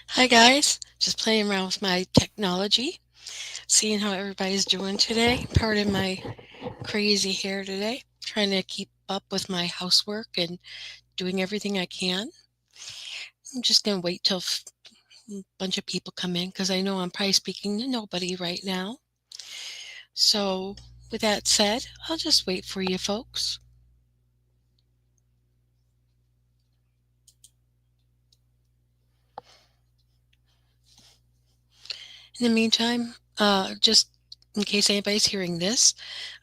Hi guys, just playing around with my technology, seeing how everybody's doing today. Pardon my crazy hair today. Trying to keep up with my housework and doing everything I can. I'm just gonna wait till a bunch of people come in because I know I'm probably speaking to nobody right now. So, with that said, I'll just wait for you folks. In the meantime, just in case anybody's hearing this,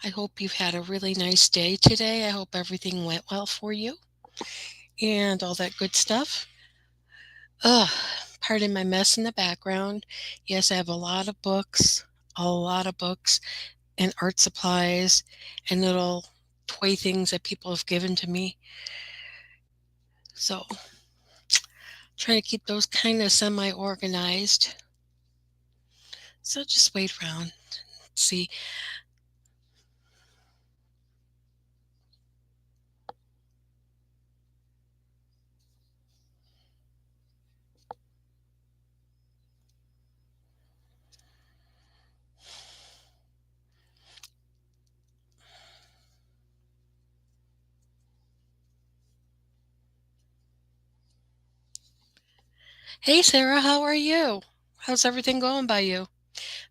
I hope you've had a really nice day today. I hope everything went well for you and all that good stuff. Ugh, pardon my mess in the background. Yes, I have a lot of books and art supplies and little toy things that people have given to me. So, trying to keep those kind of semi organized. So, just wait around, see. Hey, Sarah, how are you? How's everything going by you?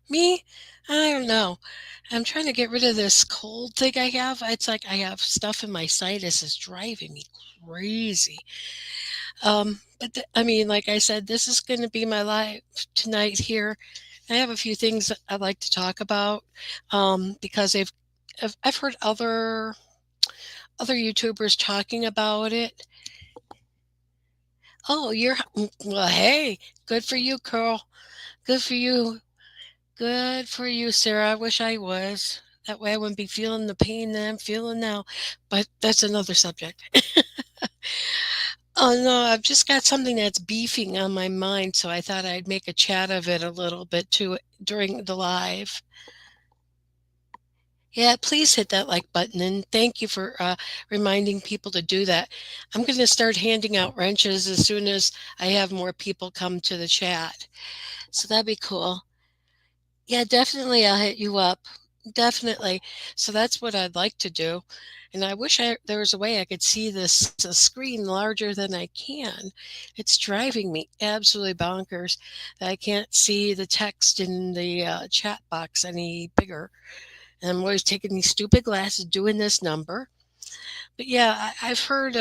Me? I don't know. I'm trying to get rid of this cold thing I have. It's like I have stuff in my sinus is driving me crazy. I mean, like I said, this is going to be my life tonight here. I have a few things that I'd like to talk about because I've heard other YouTubers talking about it. Oh, well. Hey, good for you, Carl. Good for you. Good for you, Sarah. I wish I was. That way I wouldn't be feeling the pain that I'm feeling now. But that's another subject. Oh no, I've just got something that's beefing on my mind, so I thought I'd make a chat of it a little bit too during the live. Yeah, please hit that like button and thank you for reminding people to do that. I'm going to start handing out wrenches as soon as I have more people come to the chat. So that'd be cool. Yeah, definitely. I'll hit you up. Definitely. So that's what I'd like to do. And I wish there was a way I could see this screen larger than I can. It's driving me absolutely bonkers that I can't see the text in the chat box any bigger. And I'm always taking these stupid glasses doing this number. But yeah, I've heard,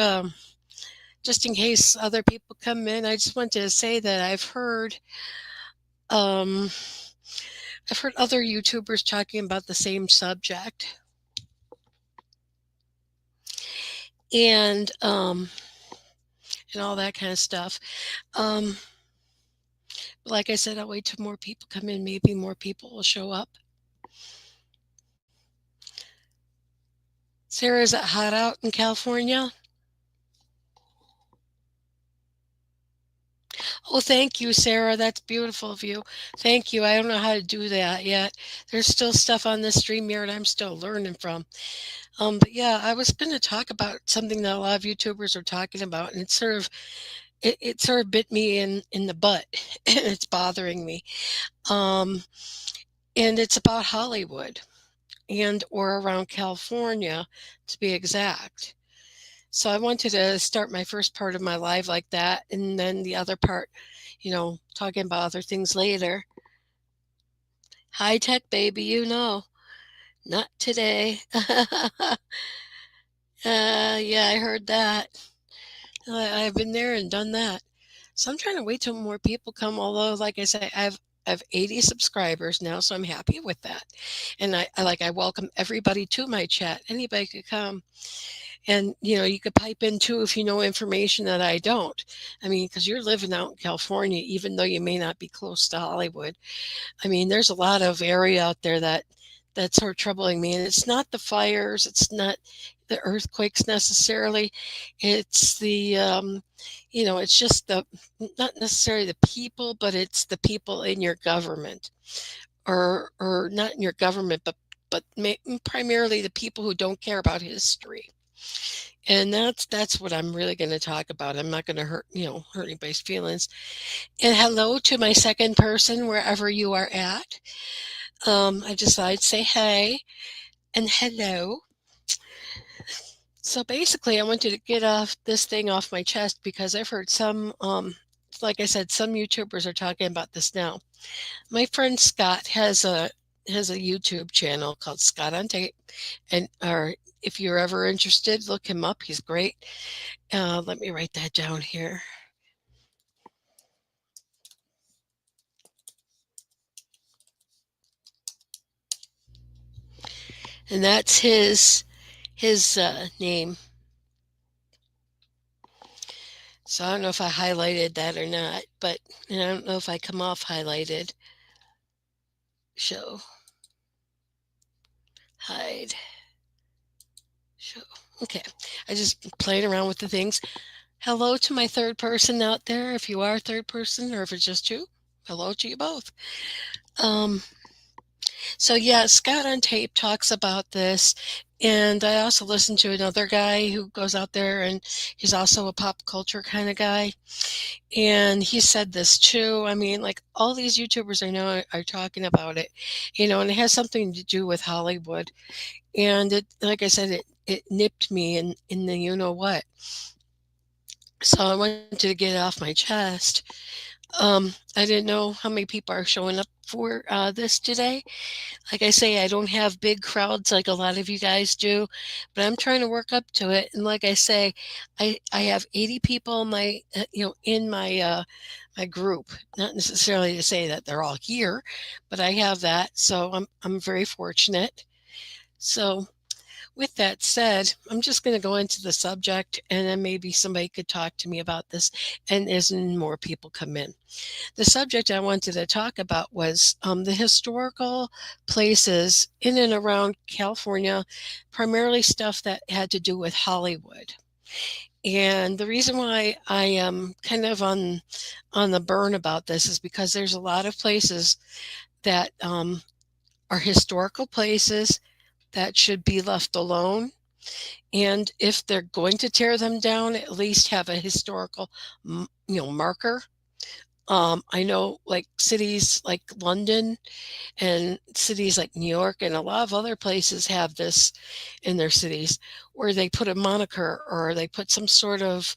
just in case other people come in, I just want to say that um, I've heard other YouTubers talking about the same subject. And all that kind of stuff. Um, like I said, I'll wait till more people come in. Maybe more people will show up. Sarah, is it hot out in California? Oh, thank you, Sarah. That's beautiful of you. Thank you. I don't know how to do that yet. There's still stuff on this StreamYard I'm still learning from. But yeah, I was going to talk about something that a lot of YouTubers are talking about, and it sort of bit me in the butt, and it's bothering me. Um, and it's about Hollywood and or around California to be exact. So I wanted to start my first part of my live like that and then the other part, talking about other things later. High tech baby, not today. Yeah, I heard that. I've been there and done that. So I'm trying to wait till more people come. Although, like I say, I have 80 subscribers now, so I'm happy with that. And I welcome everybody to my chat. Anybody could come. And you could pipe in too if you know information that I don't. I mean, because you're living out in California, even though you may not be close to Hollywood. I mean, there's a lot of area out there that's sort of troubling me, and it's not the fires, it's not the earthquakes necessarily. It's it's just the not necessarily the people, but it's the people in your government, or not in your government, but primarily the people who don't care about history. And that's what I'm really going to talk about. I'm not going to hurt anybody's feelings. And hello to my second person wherever you are at. I decided to say hey and hello. So basically, I wanted to get off this thing off my chest because I've heard like I said, some YouTubers are talking about this now. My friend Scott has a YouTube channel called Scott on Tape, and or if you're ever interested, look him up. He's great. Let me write that down here. And that's his name. So I don't know if I highlighted that or not, but and I don't know if I come off highlighted. Show, hide, show. Okay, I just played around with the things. Hello to my third person out there. If you are a third person, or if it's just you, hello to you both. Um, So yeah, Scott on Tape talks about this. And I also listen to another guy who goes out there and he's also a pop culture kind of guy. And he said this too. I mean, like all these YouTubers I know are talking about it, and it has something to do with Hollywood. And it, like I said, it nipped me in the you know what. So I wanted to get it off my chest. I didn't know how many people are showing up for this today. Like I say, I don't have big crowds like a lot of you guys do, but I'm trying to work up to it. And like I say, I have 80 people in my group. Not necessarily to say that they're all here, but I have that, so I'm very fortunate. So with that said, I'm just going to go into the subject, and then maybe somebody could talk to me about this, and as more people come in. The subject I wanted to talk about was the historical places in and around California, primarily stuff that had to do with Hollywood. And the reason why I am kind of on the burn about this is because there's a lot of places that are historical places that should be left alone. And if they're going to tear them down, at least have a historical, marker. I know like cities like London and cities like New York and a lot of other places have this in their cities where they put a moniker or they put some sort of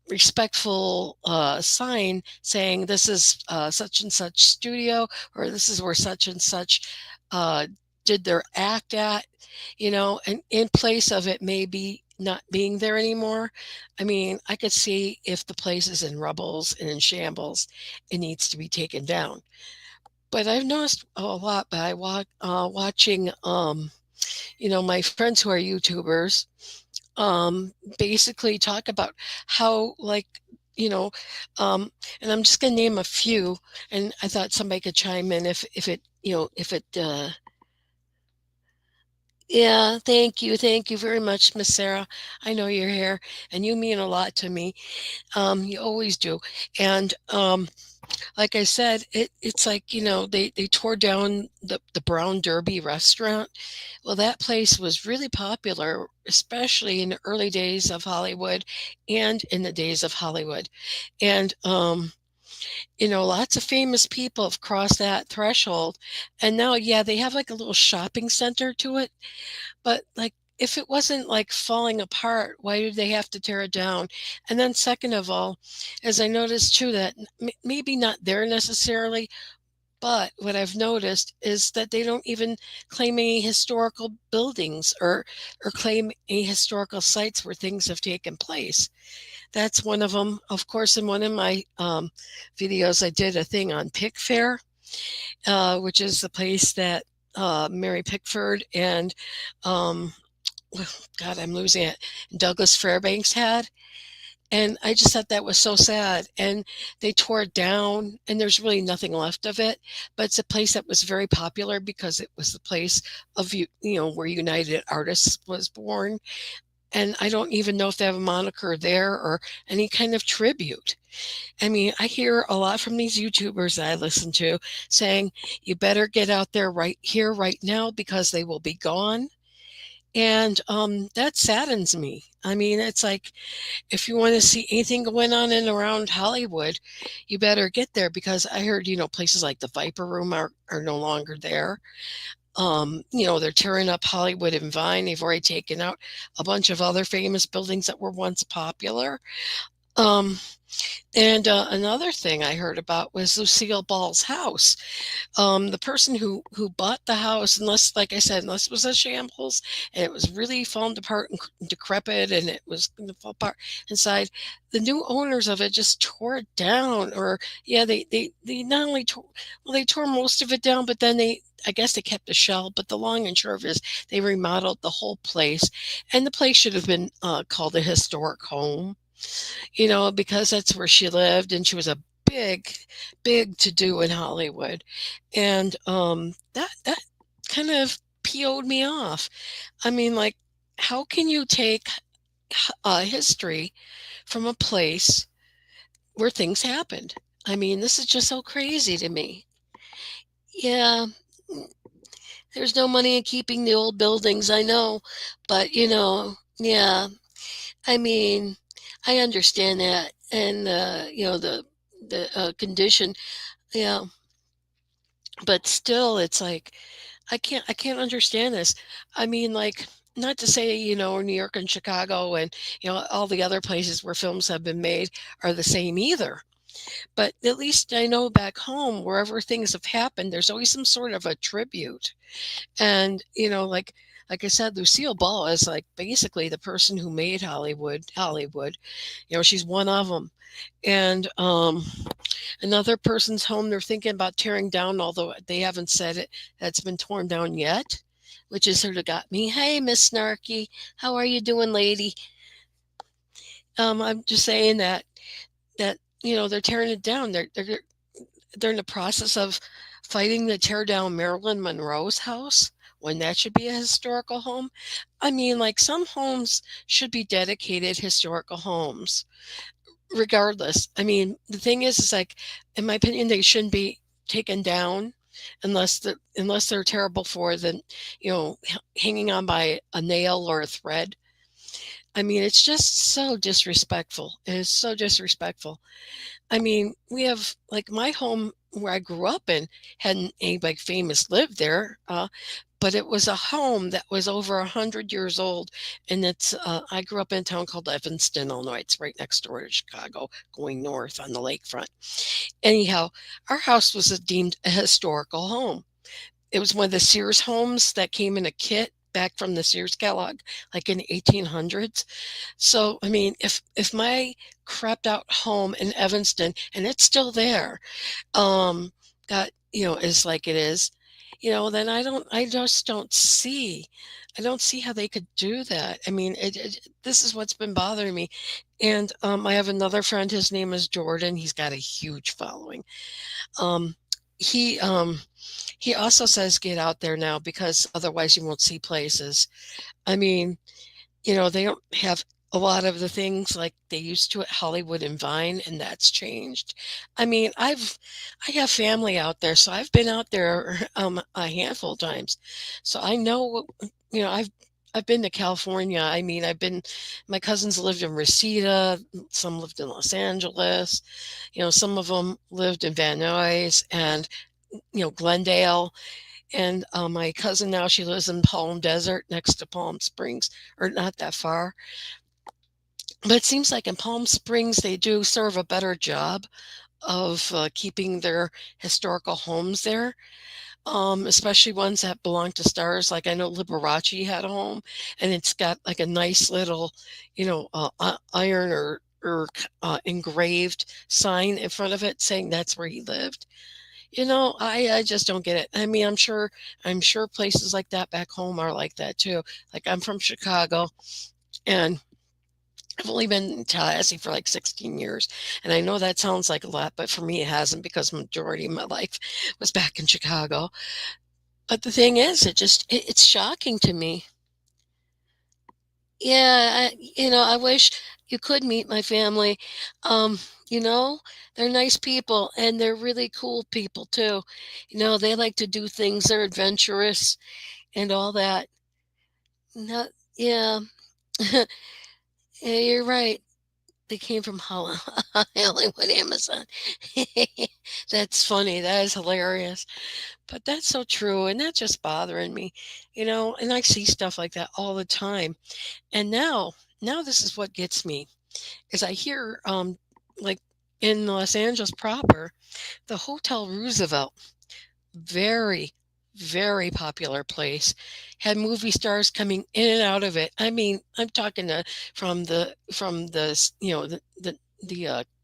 respectful sign saying this is such and such studio or this is where such and such uh, did their act at, and in place of it maybe not being there anymore. I mean, I could see if the place is in rubbles and in shambles, it needs to be taken down. But I've noticed a lot by watching, my friends who are YouTubers basically talk about how, like, you know, um, and I'm just going to name a few, and I thought somebody could chime in if it, if it, yeah, thank you very much, Miss Sarah. I know you're here, and you mean a lot to me. You always do, and like I said, it's like, they tore down the Brown Derby restaurant. Well, that place was really popular, especially in the early days of Hollywood and in the days of Hollywood. And, lots of famous people have crossed that threshold. And now, yeah, they have like a little shopping center to it. But like, if it wasn't like falling apart, why did they have to tear it down? And then, second of all, as I noticed too, that maybe not there necessarily, but what I've noticed is that they don't even claim any historical buildings or claim any historical sites where things have taken place. That's one of them. Of course, in one of my videos, I did a thing on Pickfair, which is the place that Mary Pickford and um, God, I'm losing it. Douglas Fairbanks had. And I just thought that was so sad. And they tore it down, and there's really nothing left of it. But it's a place that was very popular because it was the place of where United Artists was born. And I don't even know if they have a moniker there or any kind of tribute. I mean, I hear a lot from these YouTubers that I listen to saying, you better get out there right here, right now, because they will be gone. And that saddens me. I mean, it's like if you want to see anything going on in around Hollywood, you better get there because I heard, places like the Viper Room are no longer there. They're tearing up Hollywood and Vine. They've already taken out a bunch of other famous buildings that were once popular. Um, and another thing I heard about was Lucille Ball's house. The person who bought the house, unless, like I said, unless it was a shambles and it was really falling apart and decrepit and it was going to fall apart inside, the new owners of it just tore it down. Or yeah, they not only tore, well, they tore most of it down, but then I guess they kept the shell. But the long and short of it is they remodeled the whole place, and the place should have been called a historic home, because that's where she lived and she was a big, big to do in Hollywood. And that kind of PO'd me off. I mean, like, how can you take history from a place where things happened? I mean, this is just so crazy to me. Yeah, there's no money in keeping the old buildings, I know, but yeah, I mean, I understand that, and the condition, yeah, but still, it's like I can't understand this. I mean, like, not to say New York and Chicago and all the other places where films have been made are the same either. But at least I know back home, wherever things have happened, there's always some sort of a tribute. And like I said, Lucille Ball is like basically the person who made Hollywood. She's one of them. And another person's home they're thinking about tearing down, although they haven't said it, that's been torn down yet, which is sort of got me. Hey, Miss Snarky, how are you doing, lady? I'm just saying that they're tearing it down. They're in the process of fighting to tear down Marilyn Monroe's house when that should be a historical home. I mean, like, some homes should be dedicated historical homes, regardless. I mean, the thing is like, in my opinion, they shouldn't be taken down unless they're terrible for the, hanging on by a nail or a thread. I mean, it's just so disrespectful. It is so disrespectful. I mean, we have, like, my home where I grew up in hadn't anybody famous lived there, but it was a home that was over 100 years old, and I grew up in a town called Evanston, Illinois. It's right next door to Chicago, going north on the lakefront. Anyhow, our house was deemed a historical home. It was one of the Sears homes that came in a kit back from the Sears catalog, like in the 1800s. So, I mean, if my crapped out home in Evanston, and it's still there, um, got, is like it is, then I don't see how they could do that. I mean, this is what's been bothering me. And I have another friend, his name is Jordan. He's got a huge following. Um, he, um, he also says get out there now because otherwise you won't see places. I mean, they don't have a lot of the things like they used to at Hollywood and Vine, and that's changed. I mean, I have family out there, so I've been out there a handful of times. So I know, I've been to California. I mean, my cousins lived in Reseda, some lived in Los Angeles, some of them lived in Van Nuys and, Glendale. And my cousin now, she lives in Palm Desert next to Palm Springs, or not that far. But it seems like in Palm Springs, they do serve a better job of keeping their historical homes there, especially ones that belong to stars. Like I know Liberace had a home, and it's got like a nice little, iron or engraved sign in front of it saying that's where he lived. I just don't get it. I mean, I'm sure places like that back home are like that too. Like I'm from Chicago, and I've only been in Tallahassee for like 16 years. And I know that sounds like a lot, but for me, it hasn't because majority of my life was back in Chicago. But the thing is, it's shocking to me. Yeah, I wish you could meet my family. Um, you know, they're nice people and they're really cool people too. They like to do things, they're adventurous and all that. No, yeah, yeah, you're right. They came from Hollywood, Amazon. That's funny. That is hilarious. But that's so true, and that's just bothering me, and I see stuff like that all the time. And now this is what gets me, is I hear, like, in Los Angeles proper, the Hotel Roosevelt, very, very popular place, had movie stars coming in and out of it. I mean, I'm talking from the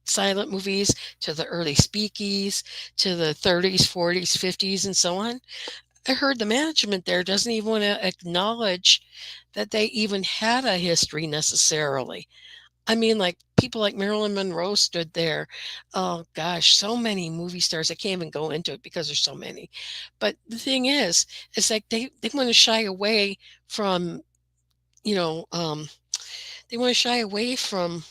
silent movies to the early speakies to the 30s, 40s, 50s, and so on. I heard the management there doesn't even want to acknowledge that they even had a history necessarily. I mean, like, people like Marilyn Monroe stood there. Oh gosh, so many movie stars. I can't even go into it because there's so many. But the thing is, it's like they want to shy away from, you know, um, they want to shy away from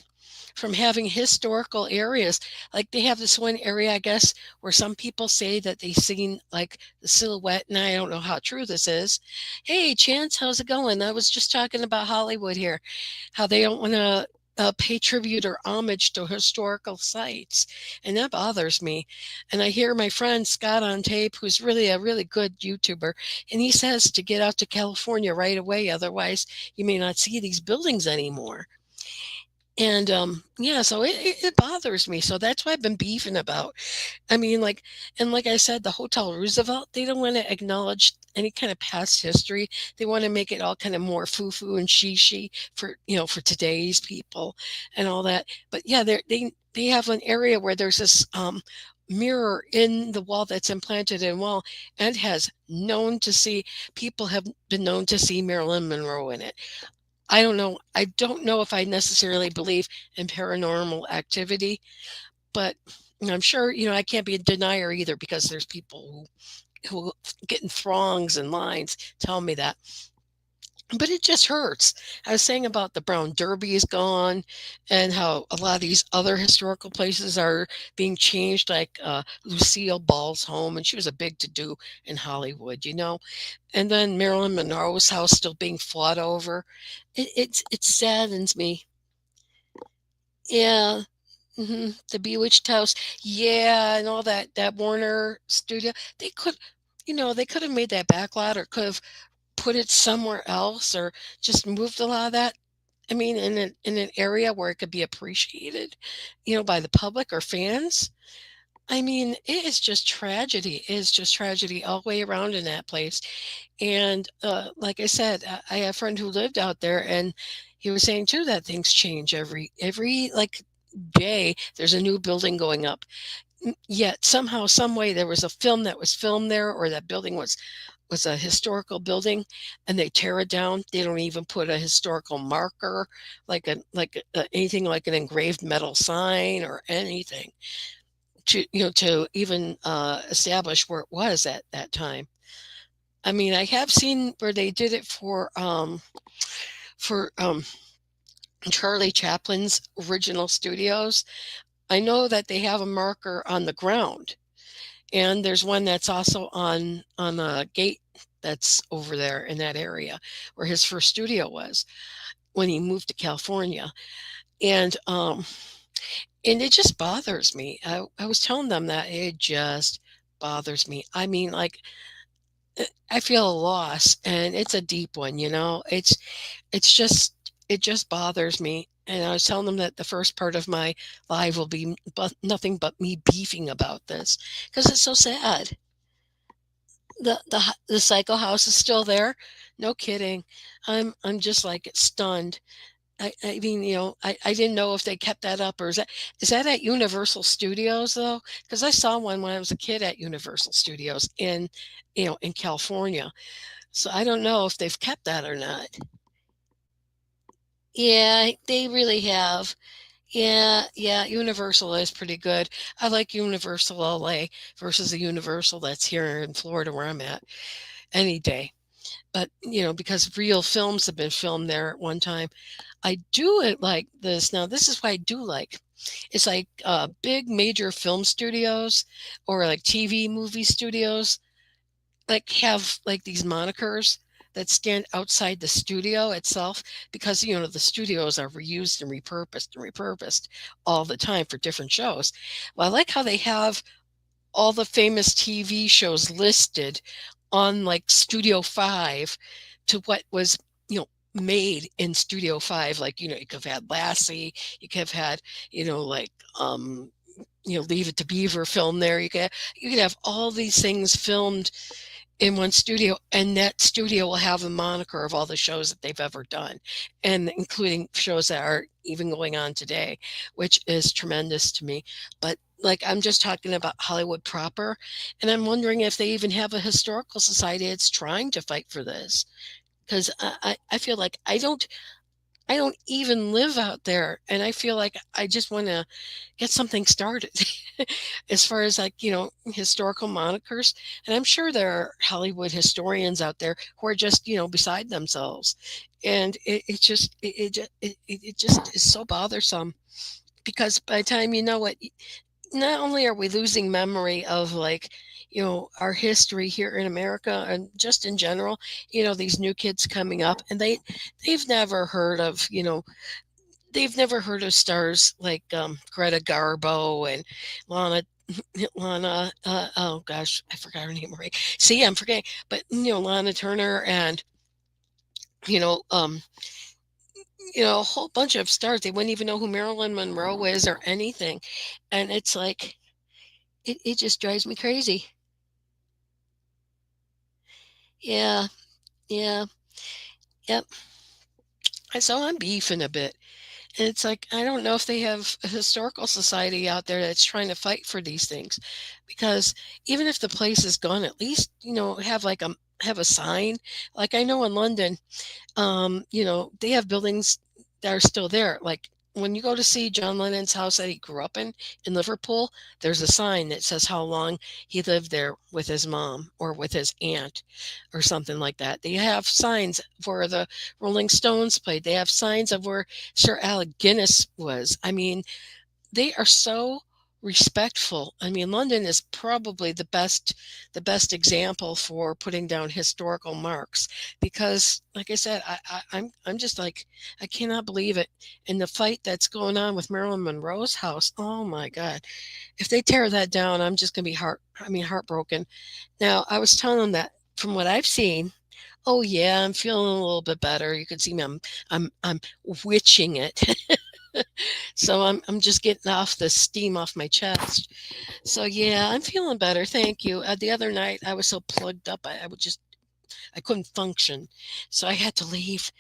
having historical areas. Like, they have this one area, I guess, where some people say that they seen like the silhouette, and I don't know how true this is. Hey, Chance, how's it going? I was just talking about Hollywood here, how they don't want to pay tribute or homage to historical sites, and that bothers me. And I hear my friend Scott on tape, who's really a really good YouTuber, and he says to get out to California right away, otherwise you may not see these buildings anymore. And yeah, so it bothers me. So that's why I've been beefing about. I mean, like, and like I said, the Hotel Roosevelt, they don't want to acknowledge any kind of past history. They want to make it all kind of more foo-foo and she for, for today's people and all that. But yeah, they have an area where there's this mirror in the wall that's implanted in wall, and has known to see people have been known to see Marilyn Monroe in it. I don't know if I necessarily believe in paranormal activity, but I'm sure, I can't be a denier either, because there's people who get in throngs and lines tell me that. But it just hurts. I was saying about the Brown Derby is gone, and how a lot of these other historical places are being changed, like Lucille Ball's home, and she was a big to do in Hollywood. And then Marilyn Monroe's house still being fought over. It saddens me. Yeah. The Bewitched House. Yeah, and all that Warner studio. They could have made that backlot, or could have put it somewhere else, or just moved a lot of that. I mean, in an area where it could be appreciated, by the public or fans. I mean, it is just tragedy. It is just tragedy all the way around in that place. And like I said, I have a friend who lived out there, and he was saying too that things change every like day. There's a new building going up. Yet somehow, some way, there was a film that was filmed there, or that building was a historical building, and they tear it down. They don't even put a historical marker, anything like an engraved metal sign or anything to even establish where it was at that time. I mean, I have seen where they did it for Charlie Chaplin's original studios. I know that they have a marker on the ground, and there's one that's also on a gate that's over there in that area where his first studio was when he moved to California. And it just bothers me. I was telling them that it just bothers me. I mean, like, I feel a loss, and it's a deep one. It just bothers me. And I was telling them that the first part of my live will be nothing but me beefing about this, because it's so sad. The Psycho House is still there. No kidding. I'm just like stunned. I mean, I didn't know if they kept that up, or is that at Universal Studios though? Because I saw one when I was a kid at Universal Studios in California. So I don't know if they've kept that or not. Yeah, they really have. Yeah, yeah, Universal is pretty good. I like Universal LA versus the Universal that's here in Florida where I'm at any day. But, because real films have been filmed there at one time. I do it like this. Now, this is what I do like. It's like big major film studios, or like TV movie studios, like, have like these monikers that stand outside the studio itself, because the studios are reused and repurposed all the time for different shows. Well, I like how they have all the famous TV shows listed on like Studio 5 to what was, made in Studio 5. Like, you could have had Lassie, you could have had, like, Leave It to Beaver film there. You could have all these things filmed in one studio, and that studio will have a moniker of all the shows that they've ever done, and including shows that are even going on today, which is tremendous to me. But like, I'm just talking about Hollywood proper, and I'm wondering if they even have a historical society that's trying to fight for this, because I feel like I don't even live out there, and I feel like I just want to get something started as far as, like, historical monikers. And I'm sure there are Hollywood historians out there who are just, beside themselves. And it just is so bothersome, because by the time you know it, not only are we losing memory of, like, our history here in America and just in general, these new kids coming up, and they've never heard of, they've never heard of stars like Greta Garbo and Lana. Oh gosh, I forgot her name already. See, I'm forgetting, but Lana Turner, and you know, um, a whole bunch of stars. They wouldn't even know who Marilyn Monroe is or anything, and it's like it just drives me crazy. Yeah, yeah, yep. And so I'm beefing a bit. And it's like, I don't know if they have a historical society out there that's trying to fight for these things. Because even if the place is gone, at least, have a sign. Like, I know in London, they have buildings that are still there. Like, when you go to see John Lennon's house that he grew up in Liverpool, there's a sign that says how long he lived there with his mom or with his aunt or something like that. They have signs where the Rolling Stones played. They have signs of where Sir Alec Guinness was. I mean, they are so respectful. I mean, London is probably the best example for putting down historical marks, because, like I said, I'm just like, I cannot believe it. And the fight that's going on with Marilyn Monroe's house, oh my God. If they tear that down, I'm just gonna be heartbroken. Now, I was telling them that from what I've seen, oh yeah, I'm feeling a little bit better. You can see me, I'm witching it. So I'm just getting off the steam off my chest. So yeah, I'm feeling better. Thank you. The other night I was so plugged up, I couldn't function, so I had to leave.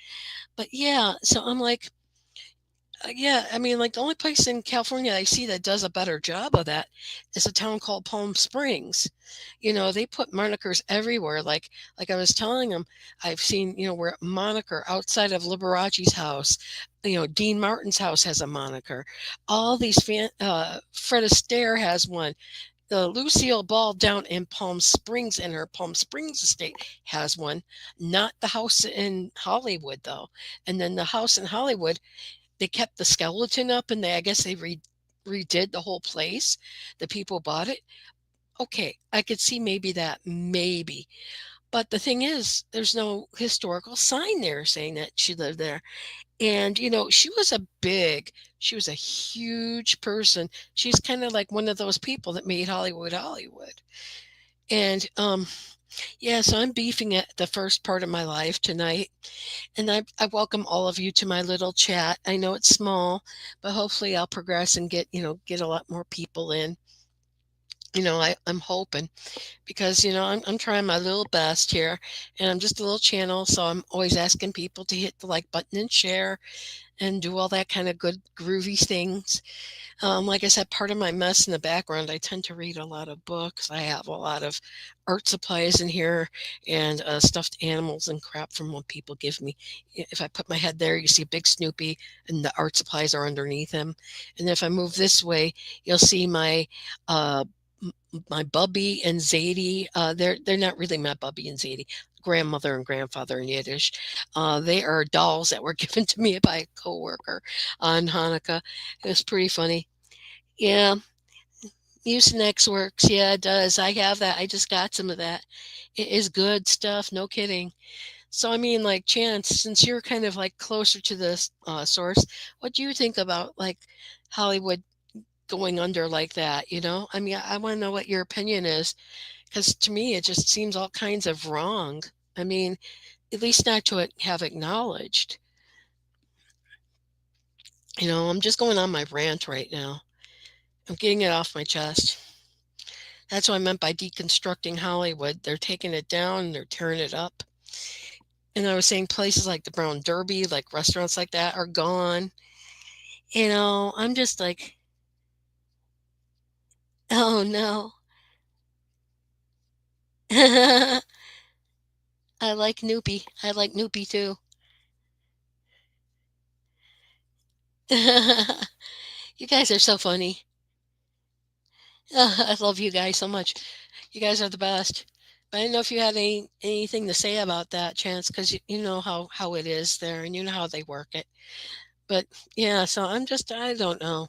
But yeah, so I'm like, yeah, I mean, like, the only place in California I see that does a better job of that is a town called Palm Springs. They put monikers everywhere. Like I was telling them, I've seen, where a moniker outside of Liberace's house, Dean Martin's house has a moniker. All these Fred Astaire has one. The Lucille Ball down in Palm Springs, in her Palm Springs estate, has one. Not the house in Hollywood, though. And then the house in Hollywood, they kept the skeleton up, and I guess they redid the whole place. The people bought it. Okay, I could see maybe that, maybe. But the thing is, there's no historical sign there saying that she lived there. And, she was a huge person. She's kind of like one of those people that made Hollywood Hollywood. And yeah, so I'm beefing at the first part of my life tonight. And I welcome all of you to my little chat. I know it's small, but hopefully I'll progress and get a lot more people in. I'm hoping, because, I'm trying my little best here, and I'm just a little channel. So I'm always asking people to hit the like button and share and do all that kind of good, groovy things. Like I said, part of my mess in the background, I tend to read a lot of books. I have a lot of art supplies in here, and stuffed animals and crap from what people give me. If I put my head there, you see a big Snoopy, and the art supplies are underneath him. And if I move this way, you'll see uh, my Bubby and Zadie. They're not really my Bubby and Zadie. Grandmother and grandfather in Yiddish. They are dolls that were given to me by a coworker on Hanukkah. It was pretty funny. Yeah, Mucinex works. Yeah, it does. I have that. I just got some of that. It is good stuff. No kidding. So, I mean, like, Chance, since you're kind of like closer to this source, what do you think about like Hollywood going under like that? I mean, I want to know what your opinion is because to me, it just seems all kinds of wrong. I mean, at least not to have acknowledged. I'm just going on my rant right now. I'm getting it off my chest. That's what I meant by deconstructing Hollywood. They're taking it down, they're tearing it up. And I was saying places like the Brown Derby, like restaurants like that, are gone. I'm just like, oh no. I like Noopy. I like Noopy too. You guys are so funny. I love you guys so much. You guys are the best. But I didn't know if you had anything to say about that, Chance, because you know how it is there and you know how they work it. But yeah, so I don't know.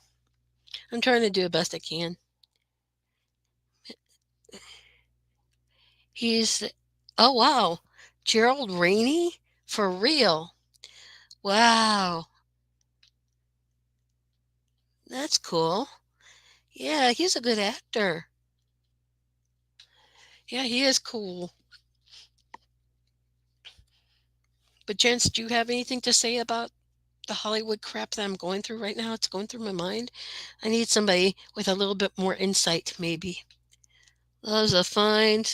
I'm trying to do the best I can. He's, oh wow, Gerald Rainey? For real? Wow, that's cool. Yeah, he's a good actor. Yeah, he is cool. But Chance, do you have anything to say about the Hollywood crap that I'm going through right now? It's going through my mind. I need somebody with a little bit more insight, maybe. Those are fine.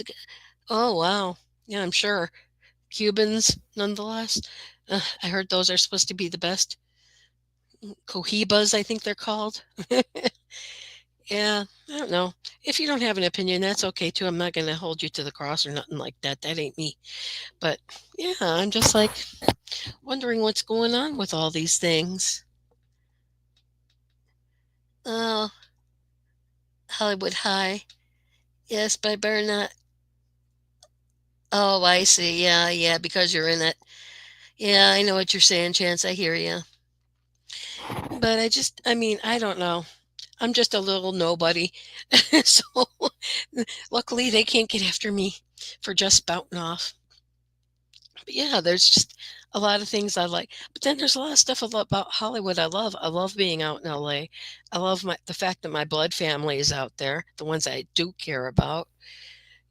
Oh, wow. Yeah, I'm sure. Cubans, nonetheless. I heard those are supposed to be the best. Cohibas, I think they're called. Yeah, I don't know. If you don't have an opinion, that's okay too. I'm not going to hold you to the cross or nothing like that. That ain't me. But yeah, I'm just like wondering what's going on with all these things. Oh, Hollywood High. Yes, but I better not. Oh, I see. Yeah, yeah, because you're in it. Yeah, I know what you're saying, Chance. I hear you. But I mean, I don't know. I'm just a little nobody. So luckily they can't get after me for just spouting off. But yeah, there's just a lot of things I like. But then there's a lot of stuff about Hollywood I love. I love being out in LA. I love the fact that my blood family is out there, the ones I do care about.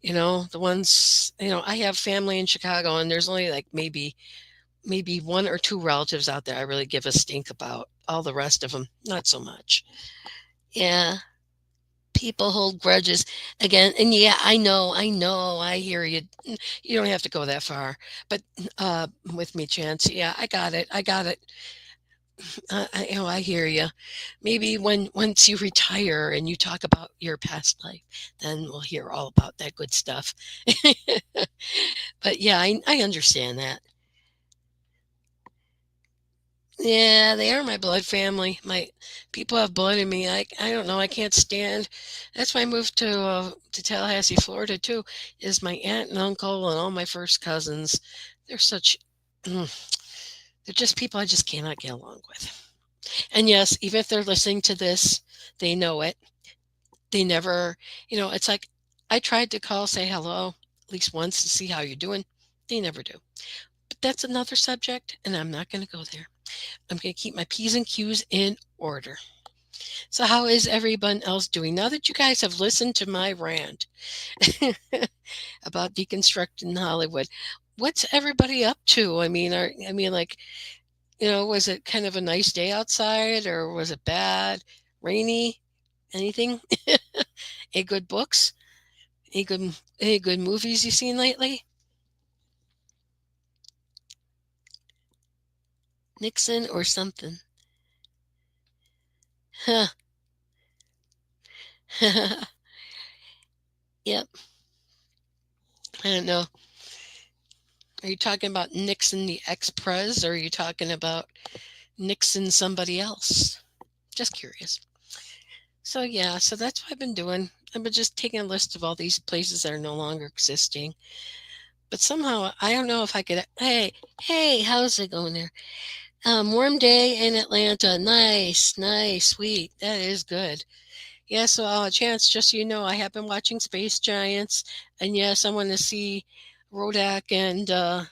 The ones, I have family in Chicago and there's only like maybe one or two relatives out there I really give a stink about. All the rest of them, not so much. Yeah, people hold grudges again. And yeah, I know, I hear you. You don't have to go that far. But with me, Chance, yeah, I got it. I hear you. Maybe once you retire and you talk about your past life, then we'll hear all about that good stuff. But yeah, I understand that. Yeah, they are my blood family. My people have blood in me. I don't know. I can't stand. That's why I moved to Tallahassee, Florida too. Is my aunt and uncle and all my first cousins. They're such. mm, They're just people I just cannot get along with. And yes, even if they're listening to this, they know it. They never. It's like I tried to call, say hello at least once to see how you're doing. They never do. But that's another subject, and I'm not going to go there. I'm going to keep my P's and Q's in order. So, how is everyone else doing now that you guys have listened to my rant about deconstructing Hollywood? What's everybody up to? Like, was it kind of a nice day outside or was it bad, rainy, anything? Any good books? Any good movies you've seen lately? Nixon or something? Huh. Yep. I don't know. Are you talking about Nixon the ex-pres or are you talking about Nixon somebody else? Just curious. So yeah, so that's what I've been doing. I've been just taking a list of all these places that are no longer existing. But somehow I don't know if I could. Hey, how's it going there? Warm day in Atlanta. Nice, nice, sweet. That is good. Yeah, so Chance, just so you know, I have been watching Space Giants, and yes, I want to see Rodak and uh,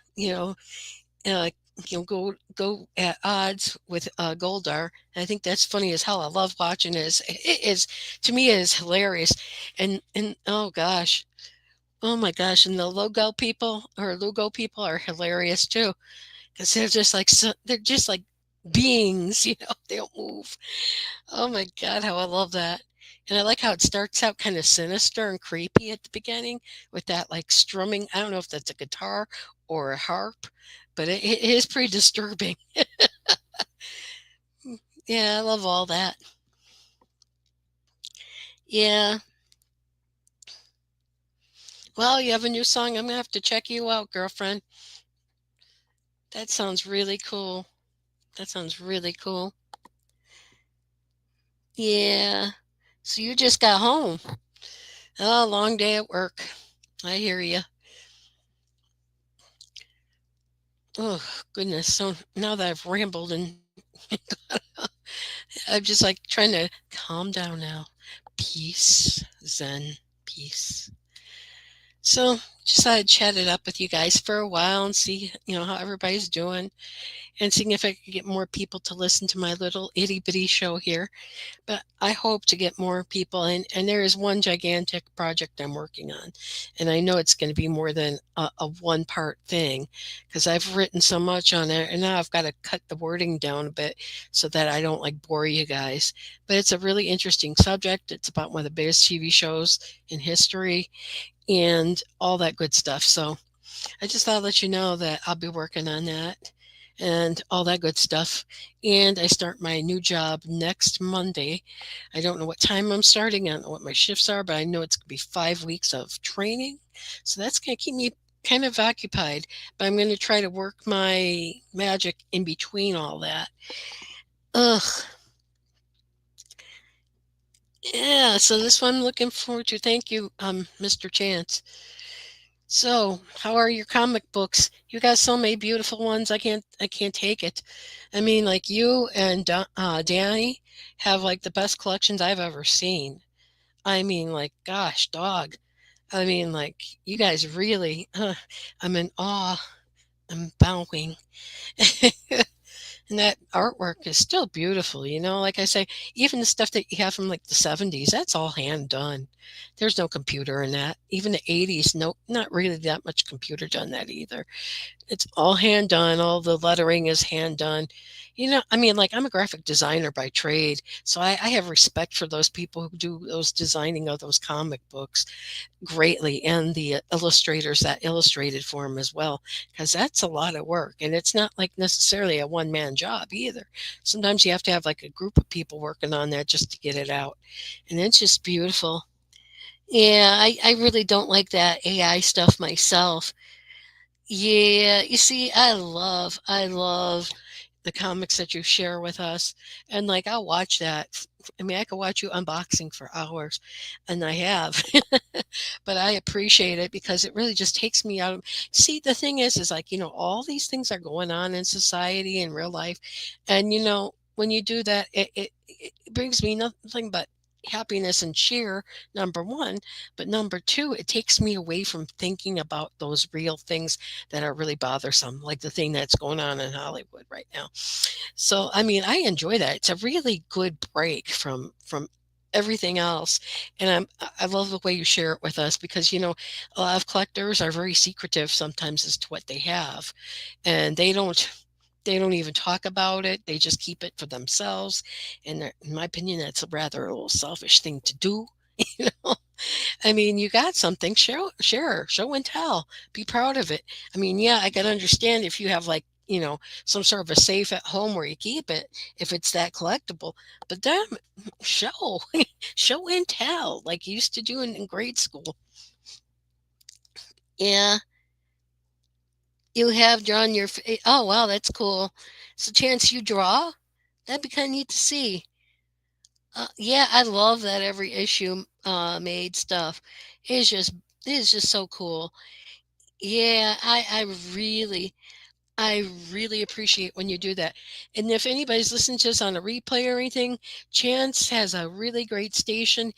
go at odds with Goldar. And I think that's funny as hell. I love watching it. It is to me it is hilarious. And oh gosh, oh my gosh, and the Lugo people are hilarious too because they're just like beings. They don't move. Oh my god, how I love that. And I like how it starts out kind of sinister and creepy at the beginning with that like strumming. I don't know if that's a guitar or a harp, but it is pretty disturbing. Yeah, I love all that. Yeah. Well, you have a new song. I'm gonna have to check you out, girlfriend. That sounds really cool. That sounds really cool. Yeah. So you just got home. Oh, long day at work. I hear you. Oh, goodness. So now that I've rambled and I'm just like trying to calm down now. Peace, Zen, peace. So just thought I'd chat it up with you guys for a while and see, how everybody's doing and seeing if I could get more people to listen to my little itty bitty show here. But I hope to get more people and there is one gigantic project I'm working on. And I know it's going to be more than a one part thing because I've written so much on it and now I've got to cut the wording down a bit so that I don't like bore you guys. But it's a really interesting subject. It's about one of the biggest TV shows in history and all that good stuff. So I just thought I'd let you know that I'll be working on that and all that good stuff. And I start my new job next Monday. I don't know what time I'm starting. I don't know what my shifts are, but I know it's going to be 5 weeks of training. So that's going to keep me kind of occupied. But I'm going to try to work my magic in between all that. Ugh. Yeah, so this one I'm looking forward to. Thank you, Mr. Chance. So, how are your comic books? You got so many beautiful ones. I can't take it. I mean, like you and Danny have like the best collections I've ever seen. I mean, like, gosh, dog. I mean, like, you guys really. I'm in awe. I'm bowing. And that artwork is still beautiful, like I say, even the stuff that you have from like the 70s, that's all hand done. There's no computer in that. Even the 80s, no, not really that much computer done that either. It's all hand done. All the lettering is hand done. I mean, like I'm a graphic designer by trade, so I have respect for those people who do those designing of those comic books greatly, and the illustrators that illustrated for him as well, because that's a lot of work. And it's not like necessarily a one man job either. Sometimes you have to have like a group of people working on that just to get it out. And it's just beautiful. Yeah, I really don't like that AI stuff myself. Yeah, you see, I love the comics that you share with us. And like, I'll watch that. I mean, I could watch you unboxing for hours, and I have, but I appreciate it because it really just takes me out of. See, the thing is like, all these things are going on in society and real life. And, when you do that, it brings me nothing but happiness and cheer, number one. But number two, it takes me away from thinking about those real things that are really bothersome, like the thing that's going on in Hollywood right now. So, I mean, I enjoy that. It's a really good break from everything else. And I love the way you share it with us because, a lot of collectors are very secretive sometimes as to what they have, and they don't even talk about it. They just keep it for themselves. And in my opinion, that's a rather a little selfish thing to do. You know, I mean, you got something, share, show and tell. Be proud of it. I mean, yeah, I can understand if you have like, some sort of a safe at home where you keep it, if it's that collectible. But damn, show, show and tell, like you used to do in grade school. Yeah, you have drawn Oh, wow, that's cool. So, Chance, you draw? That'd be kind of neat to see. Yeah, I love that every issue made stuff. It's just it's just so cool. Yeah, I really appreciate when you do that. And if anybody's listening to us on a replay or anything, Chance has a really great station.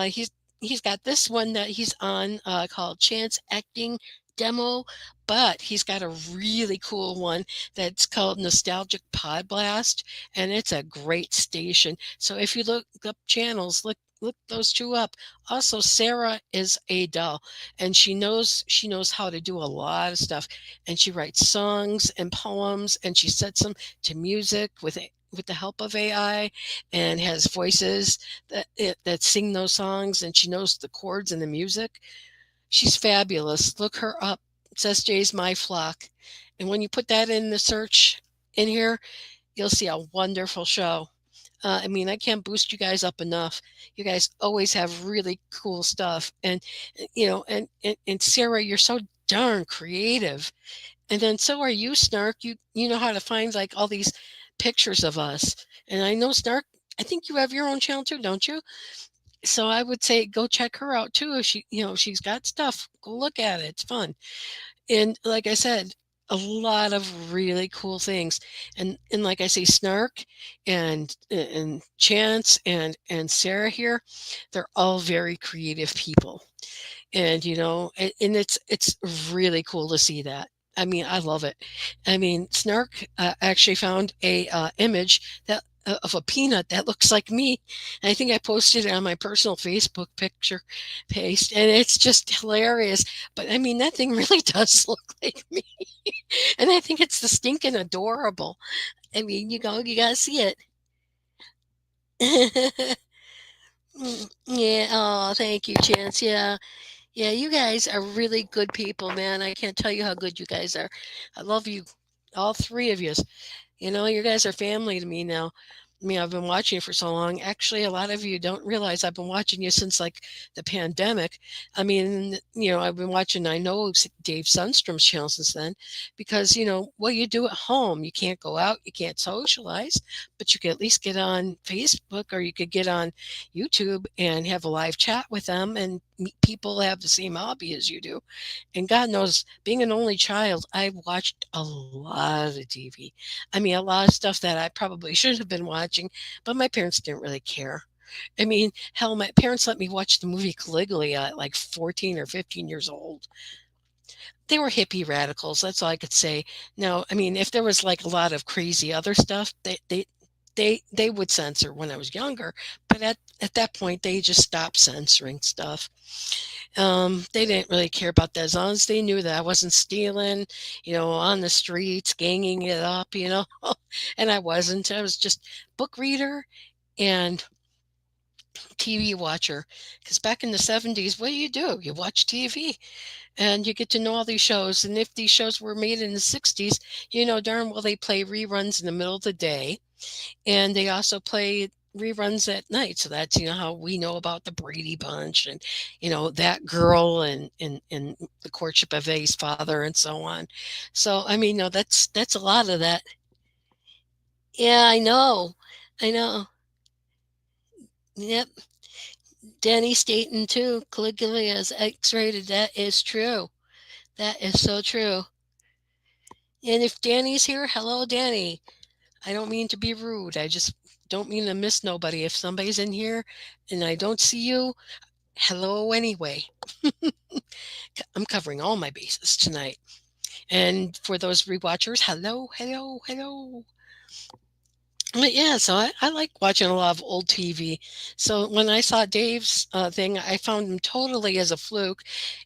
He's got this one that he's on called Chance Acting demo, but he's got a really cool one that's called Nostalgic Pod Blast, and it's a great station. So if you look up channels, look those two up. Also, Sarah is a doll, and she knows how to do a lot of stuff, and she writes songs and poems, and she sets them to music with the help of AI, and has voices that sing those songs, and she knows the chords and the music. She's fabulous. Look her up. It says Jay's My Flock. And when you put that in the search in here, you'll see a wonderful show. I mean, I can't boost you guys up enough. You guys always have really cool stuff. And Sarah, you're so darn creative. And then so are you, Snark. You know how to find like all these pictures of us. And I know Snark, I think you have your own channel too, don't you? So I would say go check her out too. If she's got stuff. Go look at it. It's fun. And like I said, a lot of really cool things. And like I say, Snark and Chance and Sarah here, they're all very creative people. And it's really cool to see that. I mean, I love it. I mean, Snark actually found a image that of a peanut that looks like me. And I think I posted it on my personal Facebook picture paste, and it's just hilarious. But I mean, that thing really does look like me, and I think it's the stinking adorable. I mean, you gotta see it. Yeah. Oh, thank you, Chance. Yeah. Yeah, you guys are really good people, man. I can't tell you how good you guys are. I love you, all three of you. You guys are family to me now. I mean, I've been watching you for so long. Actually, a lot of you don't realize I've been watching you since like the pandemic. I mean, I've been watching, I know Dave Sunstrom's channel since then because, what you do at home, you can't go out, you can't socialize, but you could at least get on Facebook or you could get on YouTube and have a live chat with them and meet people that have the same hobby as you do. And God knows, being an only child, I watched a lot of TV. I mean, a lot of stuff that I probably should have been watching, but my parents didn't really care. I mean, hell, my parents let me watch the movie Caligula at like 14 or 15 years old. They were hippie radicals. That's all I could say. Now, I mean, if there was like a lot of crazy other stuff, they would censor when I was younger. But at that point, they just stopped censoring stuff. They didn't really care about that as long as they knew that I wasn't stealing, on the streets, ganging it up, and I wasn't. I was just book reader and TV watcher. Because back in the 70s, what do? You watch TV and you get to know all these shows. And if these shows were made in the 60s, darn well they play reruns in the middle of the day. And they also play reruns at night. So that's, how we know about the Brady Bunch and, that girl and the courtship of A's father and so on. So, I mean, no, that's a lot of that. Yeah, I know. I know. Yep. Danny Staten too. Caligula is X-rated. That is true. That is so true. And if Danny's here, hello, Danny. I don't mean to be rude. I just don't mean to miss nobody. If somebody's in here and I don't see you, hello anyway. I'm covering all my bases tonight. And for those rewatchers, hello, hello, hello. But yeah, so I like watching a lot of old TV. So when I saw Dave's thing, I found him totally as a fluke.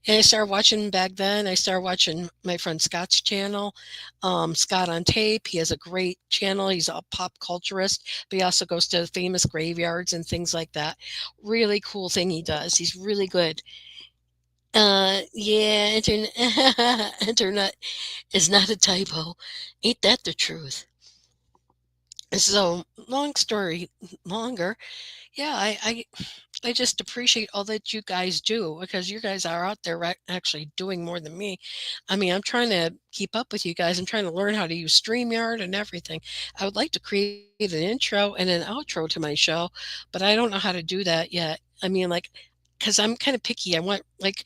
And I started watching him back then. I started watching my friend Scott's channel, Scott on Tape. He has a great channel. He's a pop culturist, but he also goes to famous graveyards and things like that. Really cool thing he does. He's really good. Yeah, internet is not a typo. Ain't that the truth? So, long story longer, yeah, I just appreciate all that you guys do because you guys are out there actually doing more than me. I mean, I'm trying to keep up with you guys. I'm trying to learn how to use StreamYard and everything. I would like to create an intro and an outro to my show, but I don't know how to do that yet. I mean, like, because I'm kind of picky. I want, like,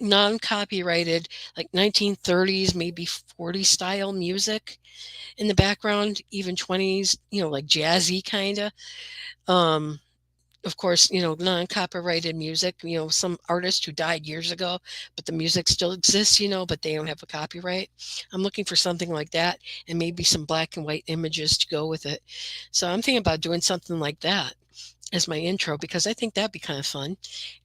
non-copyrighted, like 1930s, maybe 40 style music in the background, even 20s, like jazzy kind of. Um, of course, non-copyrighted music, some artist who died years ago, but the music still exists, but they don't have a copyright. I'm looking for something like that and maybe some black and white images to go with it. So I'm thinking about doing something like that as my intro because I think that'd be kind of fun.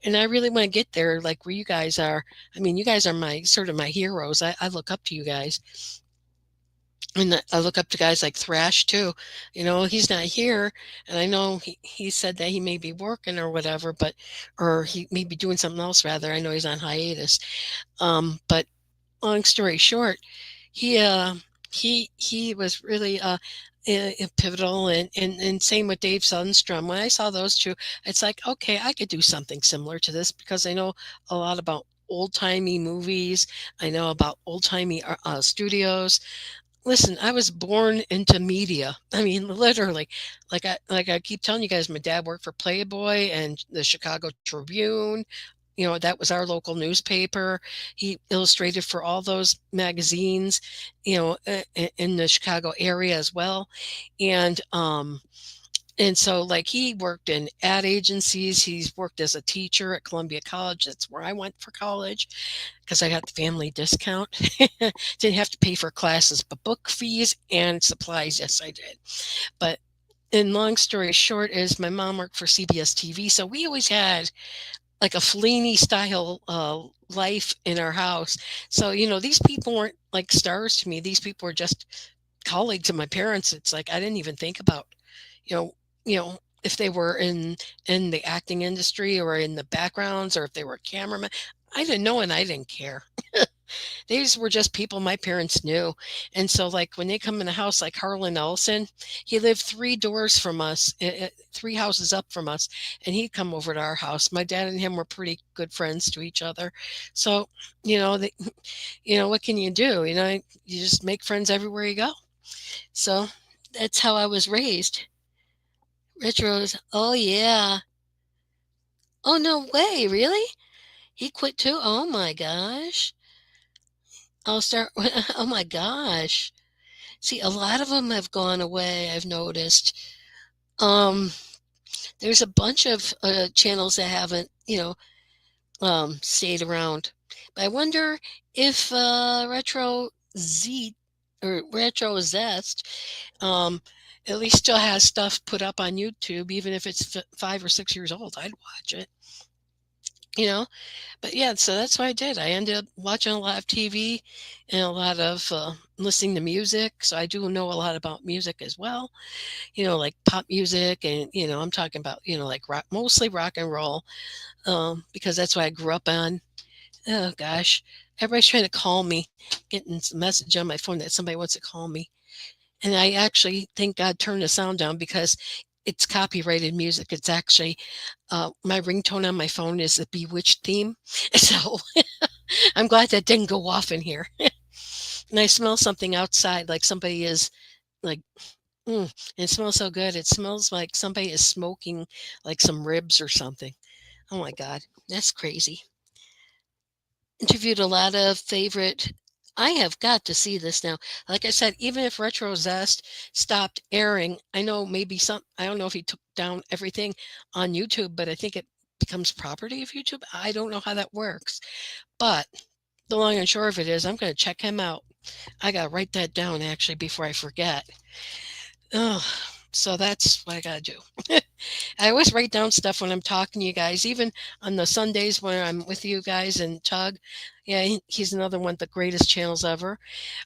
And I really want to get there like where you guys are. I mean, you guys are my sort of my heroes. I look up to you guys. And I look up to guys like Thrash too. He's not here, and I know he said that he may be working or whatever, or he may be doing something else rather. I know he's on hiatus. But long story short, he uh, he was really pivotal, and same with Dave Sundstrom. When I saw those two, it's like, okay, I could do something similar to this because I know a lot about old timey movies. I know about old timey studios. Listen, I was born into media. I mean, literally, like I keep telling you guys, my dad worked for Playboy and the Chicago Tribune. That was our local newspaper. He illustrated for all those magazines, in the Chicago area as well. And so, like, he worked in ad agencies. He's worked as a teacher at Columbia College. That's where I went for college because I got the family discount. Didn't have to pay for classes, but book fees and supplies, yes, I did. But in long story short, is my mom worked for CBS TV, so we always had like a Fellini style life in our house. So these people weren't like stars to me. These people were just colleagues of my parents. It's like I didn't even think about, you know, if they were in the acting industry or in the backgrounds or if they were cameramen. I didn't know and I didn't care. These were just people my parents knew. And so, like, when they come in the house, like Harlan Ellison, he lived three doors from us, three houses up from us, and he'd come over to our house. My dad and him were pretty good friends to each other. So, they, what can you do? You just make friends everywhere you go. So that's how I was raised. Retros. Oh, yeah. Oh, no way. Really? He quit too? Oh, my gosh. I'll start. Oh, my gosh. See, a lot of them have gone away, I've noticed. Um, there's a bunch of channels that haven't, stayed around. But I wonder if Retro Z or Retro Zest at least still has stuff put up on YouTube, even if it's 5 or 6 years old. I'd watch it, you know. But yeah, so that's what I did. I ended up watching a lot of TV and a lot of listening to music. So I do know a lot about music as well, like pop music. And, I'm talking about, like rock, mostly rock and roll, because that's what I grew up on. Oh, gosh. Everybody's trying to call me, getting a message on my phone that somebody wants to call me. And I actually think God turned the sound down because it's copyrighted music. It's actually my ringtone on my phone is the Bewitched theme. So I'm glad that didn't go off in here. And I smell something outside, like somebody is like, it smells so good. It smells like somebody is smoking like some ribs or something. Oh my God, that's crazy. Interviewed a lot of favorite. I have got to see this now. Like I said, even if Retro Zest stopped airing, I know maybe I don't know if he took down everything on YouTube, but I think it becomes property of YouTube. I don't know how that works. But the long and short of it is, I'm going to check him out. I got to write that down actually before I forget. Oh, so that's what I got to do. I always write down stuff when I'm talking to you guys, even on the Sundays when I'm with you guys and Tug. Yeah, he's another one of the greatest channels ever.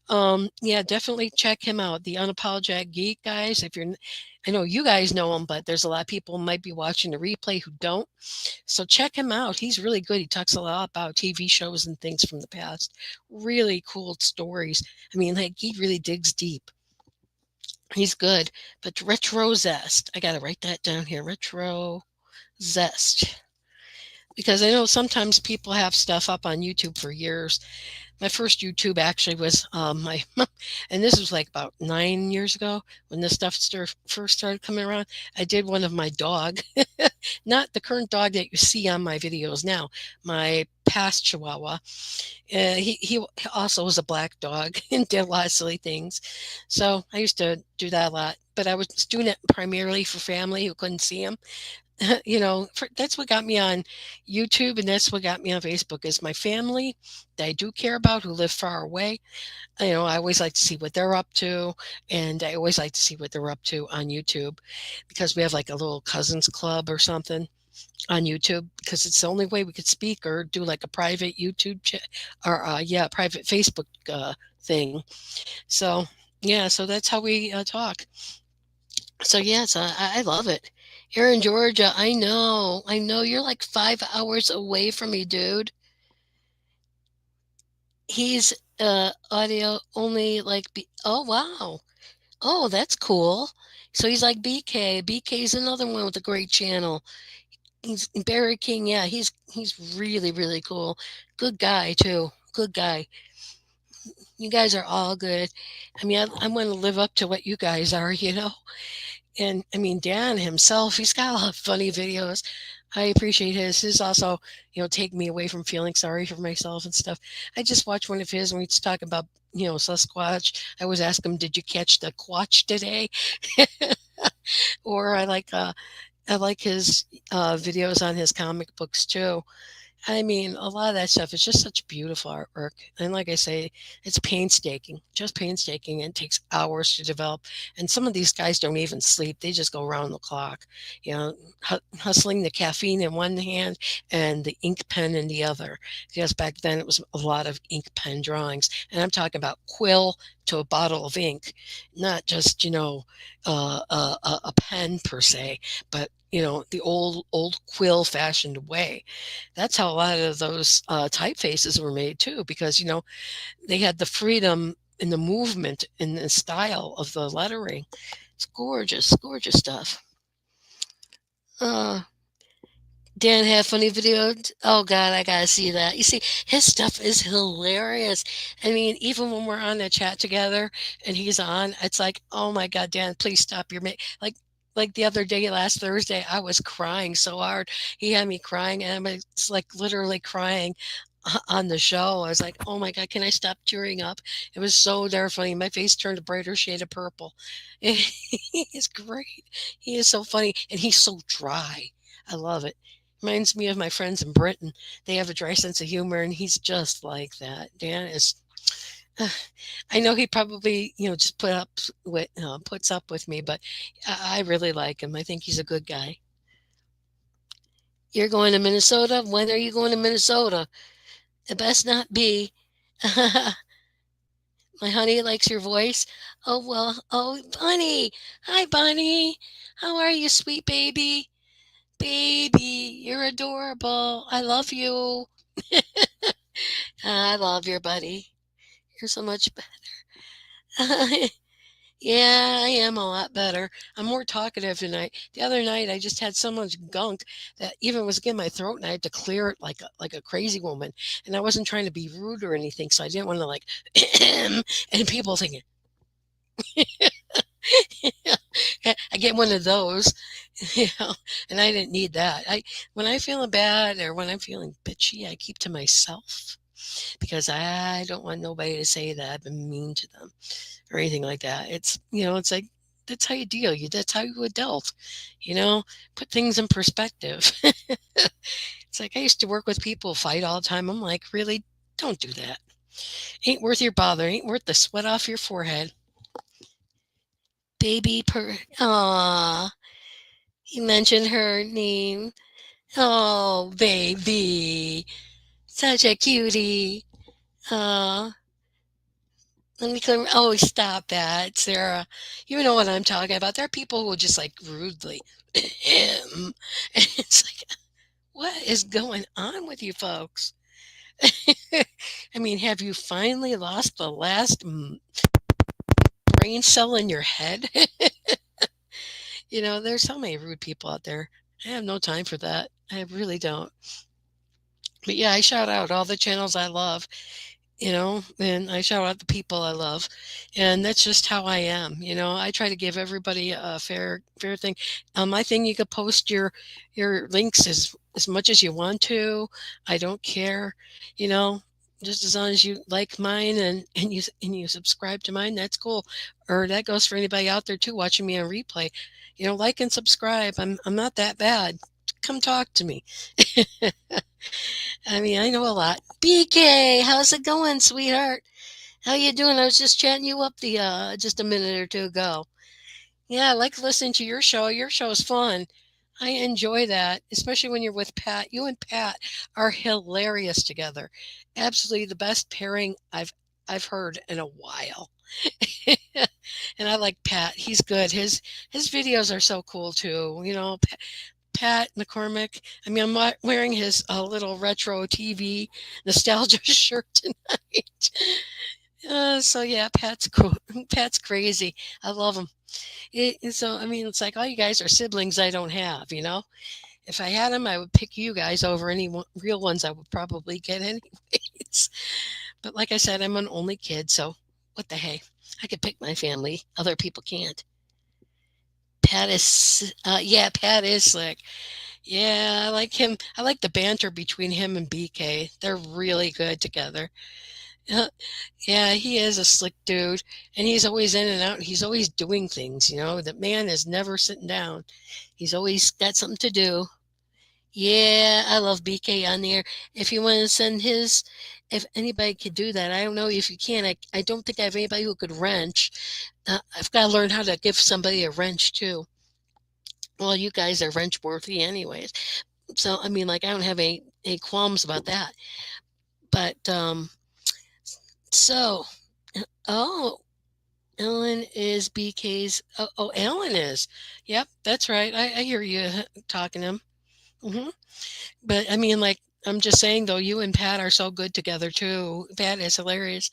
Yeah, definitely check him out. The Unapologetic Geek, guys. I know you guys know him, but there's a lot of people who might be watching the replay who don't. So check him out. He's really good. He talks a lot about TV shows and things from the past. Really cool stories. I mean, like, he really digs deep. He's good. But Retro Zest, I got to write that down here. Retro Zest. Because I know sometimes people have stuff up on YouTube for years. My first YouTube actually was and this was like about 9 years ago when this stuff first started coming around. I did one of my dog. Not the current dog that you see on my videos now. My past Chihuahua, he also was a black dog and did a lot of silly things. So I used to do that a lot. But I was doing it primarily for family who couldn't see him. That's what got me on YouTube, and that's what got me on Facebook is my family that I do care about who live far away. I always like to see what they're up to, and I always like to see what they're up to on YouTube because we have like a little cousins club or something on YouTube because it's the only way we could speak or do like a private YouTube chat or yeah, private Facebook thing. So yeah, so that's how we talk. So yes, I love it. Here in Georgia, I know you're like 5 hours away from me, dude. He's audio only oh wow. Oh, that's cool. So he's like BK. BK's another one with a great channel. He's Barry King. Yeah, he's really really cool. Good guy too. Good guy. You guys are all good. I mean, I want to live up to what you guys are. And I mean, Dan himself, he's got a lot of funny videos. I appreciate his. His also, take me away from feeling sorry for myself and stuff. I just watched one of his when he's talking about, Sasquatch. I always ask him, "Did you catch the quatch today?" Or I like his videos on his comic books too. I mean, a lot of that stuff is just such beautiful artwork. And like I say, it's painstaking, just painstaking. It takes hours to develop. And some of these guys don't even sleep. They just go around the clock, hustling the caffeine in one hand and the ink pen in the other. Because back then it was a lot of ink pen drawings. And I'm talking about quill to a bottle of ink, not just, a pen per se, but, the old quill fashioned way. That's how a lot of those typefaces were made too, because they had the freedom in the movement in the style of the lettering. It's gorgeous, gorgeous stuff. Uh, Dan had funny videos. Oh God, I gotta see that. You see, his stuff is hilarious. I mean, even when we're on a chat together and he's on, it's like, oh my God, Dan, please stop your like the other day, last Thursday, I was crying so hard. He had me crying, and I was like literally crying on the show. I was like, oh my God, can I stop tearing up? It was so darn funny. My face turned a brighter shade of purple. He is great. He is so funny, and he's so dry. I love it. Reminds me of my friends in Britain. They have a dry sense of humor, and he's just like that. Dan is. I know he probably, just puts up with me, but I really like him. I think he's a good guy. You're going to Minnesota? When are you going to Minnesota? It best not be. My honey likes your voice. Oh, well. Oh, Bunny. Hi, Bunny. How are you, sweet baby? Baby, you're adorable. I love you. I love your buddy. You're so much better. Yeah, I am a lot better. I'm more talkative tonight. The other night, I just had so much gunk that even was getting my throat, and I had to clear it like a crazy woman. And I wasn't trying to be rude or anything, so I didn't want to and people thinking, I get one of those, and I didn't need that. When I'm feeling bad or when I'm feeling bitchy, I keep to myself because I don't want nobody to say that I've been mean to them or anything like that. It's like that's how you deal. That's how you adult. You know, put things in perspective. It's like I used to work with people who fight all the time. I'm like, really, don't do that. Ain't worth your bother. Ain't worth the sweat off your forehead. Aw, you mentioned her name. Oh, baby, such a cutie. Aw. Let me clear. Oh, stop that, Sarah. You know what I'm talking about. There are people who will just like rudely. And it's like, what is going on with you folks? I mean, have you finally lost the last brain cell in your head? There's so many rude people out there. I have no time for that. I really don't. But yeah, I shout out all the channels I love. and I shout out the people I love, and that's just how I am. I try to give everybody a fair thing. I think you could post your links as much as you want to. I don't care, you know, just as long as you like mine and you subscribe to mine, that's cool. Or that goes for anybody out there too watching me on replay. Like and subscribe. I'm not that bad. Come talk to me. I mean, I know a lot. BK, how's it going, sweetheart? How you doing? I was just chatting you up the just a minute or two ago. Yeah, I like listening to your show. Your show is fun. I enjoy that, especially when you're with Pat. You and Pat are hilarious together. Absolutely the best pairing I've heard in a while. And I like Pat. He's good. His videos are so cool too. Pat McCormick. I mean, I'm wearing his little retro TV nostalgia shirt tonight. So yeah, Pat's cool. Pat's crazy. I love him. So I mean, it's like all you guys are siblings I don't have. If I had them, I would pick you guys over any real ones I would probably get anyways. But like I said, I'm an only kid, so what the hey? I could pick my family. Other people can't. Yeah, Pat is slick. Yeah, I like him. I like the banter between him and BK. They're really good together. Uh, Yeah, he is a slick dude, and he's always in and out. He's always doing things. The man is never sitting down. He's always got something to do. Yeah, I love BK on there. If you want to send if anybody could do that, I don't know if you can. I don't think I have anybody who could wrench. I've got to learn how to give somebody a wrench too. Well, you guys are wrench worthy anyways. So, I mean, like, I don't have any qualms about that. But, so, oh, Ellen is BK's. Oh, Ellen is. Yep, that's right. I hear you talking to him. But I mean, like, I'm just saying though, you and Pat are so good together too. Pat is hilarious.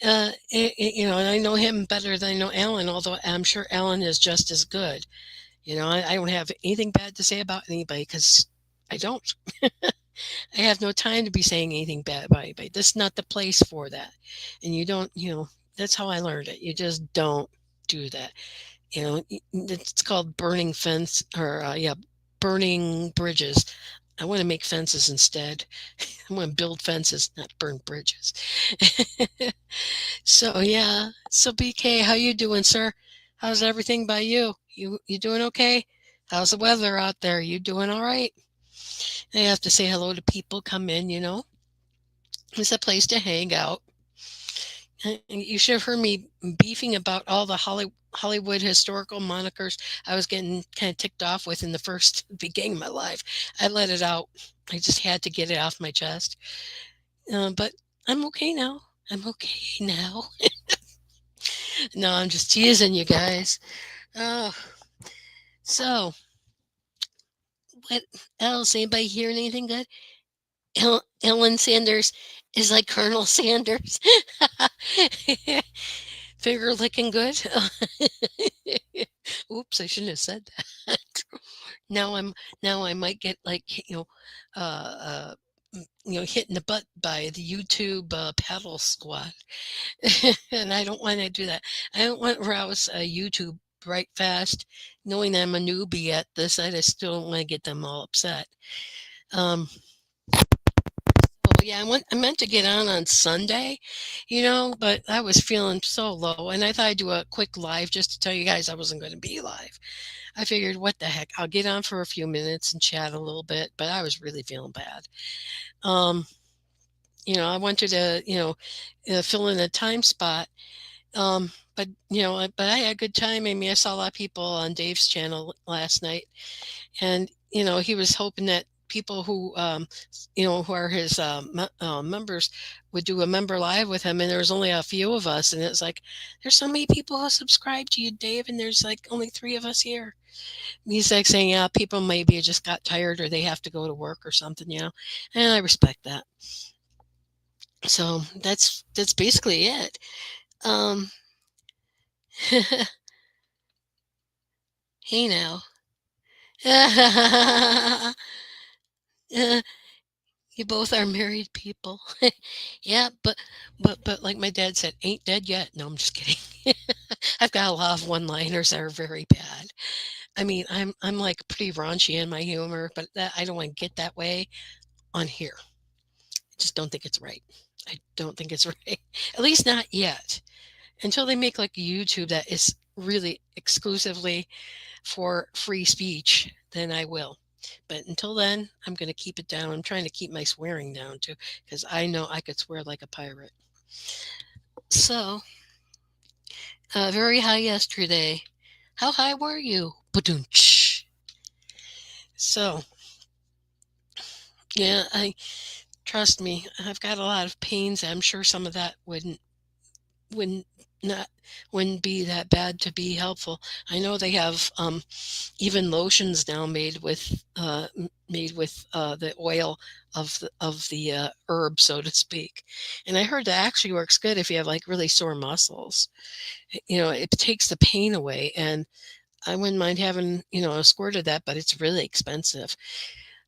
And I know him better than I know Ellen, although I'm sure Ellen is just as good. I don't have anything bad to say about anybody because I don't. I have no time to be saying anything bad about anybody. This is not the place for that. And you don't, that's how I learned it. You just don't do that. It's called burning fence or, yeah, burning bridges. I want to make fences instead. I want to build fences, not burn bridges. So yeah. So BK, how you doing, sir? How's everything by you? You doing okay? How's the weather out there? You doing all right? I have to say hello to people come in. It's a place to hang out. You should have heard me beefing about all the Hollywood historical monikers I was getting kind of ticked off with in the first beginning of my life. I let it out. I just had to get it off my chest. But I'm okay now. I'm okay now. No, I'm just teasing you guys. Oh, so what else? Anybody hear anything good? Ellen Sanders is like Colonel Sanders. Finger licking good. Oops, I shouldn't have said that. now I'm now I might get like uh, hitting the butt by the YouTube paddle squad, and I don't want to do that. I don't want to rouse YouTube right fast, knowing that I'm a newbie at this. I just still don't want to get them all upset. Um, yeah, I meant to get on Sunday, but I was feeling so low, and I thought I'd do a quick live just to tell you guys I wasn't going to be live. I figured, what the heck, I'll get on for a few minutes and chat a little bit, but I was really feeling bad. Um, I wanted to, fill in a time spot, but I had a good time. I mean, I saw a lot of people on Dave's channel last night, and he was hoping that people who are his members would do a member live with him, and there was only a few of us, and it's like there's so many people who subscribe to you, Dave, and there's like only 3 of us here. He's like saying, yeah, people maybe just got tired or they have to go to work or something, and I respect that. So that's basically it. Um, hey now. You both are married people. Yeah, but like my dad said, ain't dead yet. No, I'm just kidding. I've got a lot of one-liners that are very bad. I mean, I'm like pretty raunchy in my humor, but I don't want to get that way on here. I just don't think it's right. I don't think it's right. At least not yet. Until they make like a YouTube that is really exclusively for free speech, then I will. But until then, I'm going to keep it down. I'm trying to keep my swearing down too, because I know I could swear like a pirate. So, very high yesterday. How high were you? Badoonch. So, yeah, I trust me. I've got a lot of pains. I'm sure some of that wouldn't not wouldn't be that bad to be helpful. I know they have even lotions now made with the oil of the herb, so to speak. And I heard that actually works good if you have like really sore muscles. You know, it takes the pain away, and I wouldn't mind having a squirt of that, but it's really expensive.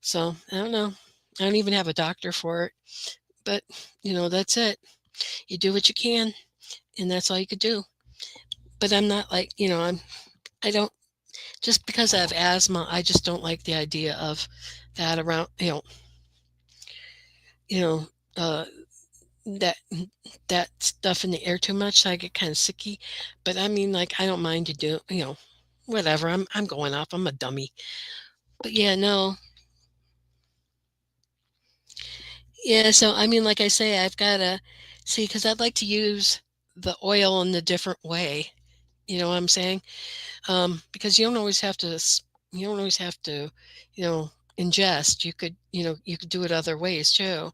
So I don't know. I don't even have a doctor for it, but that's it. You do what you can, and that's all you could do. But I'm not like I don't just because I have asthma. I just don't like the idea of that around. You know, uh, that that stuff in the air too much, so I get kind of sicky. But I mean, like, I don't mind to do, whatever. I'm going off. I'm a dummy. But yeah, no, yeah. So I mean, like I say, I've got to see because I'd like to use the oil in a different way. You know what I'm saying? Because you don't always have to, ingest. You could do it other ways too.